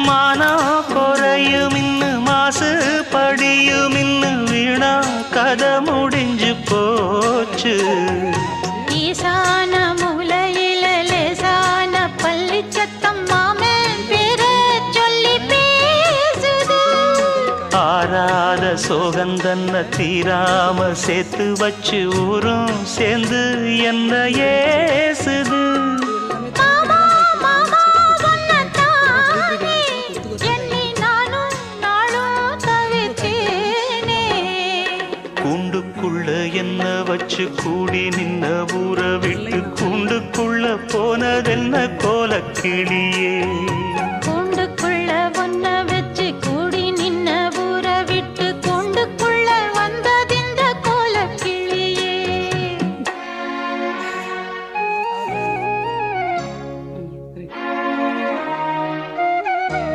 மானம் குறையும் இன்னு மாசு படியும் இன்னு வீணா கதை முடிஞ்சு போச்சு. ஈசான மூலையில லேசான பள்ளி சத்தம் மாமன் பேர சொல்லி பேசுது. ஆறாத சோகந்தன்ன தீராம சேர்த்து வச்சு ஊரும் சேர்ந்து என்ன ஏசுது. கூண்டுக்குள்ள என்ன வச்சு கூடி நின்ன ஊற விட்டு கூண்டுக்குள்ள போனதென்ன கோலக்கிளியே.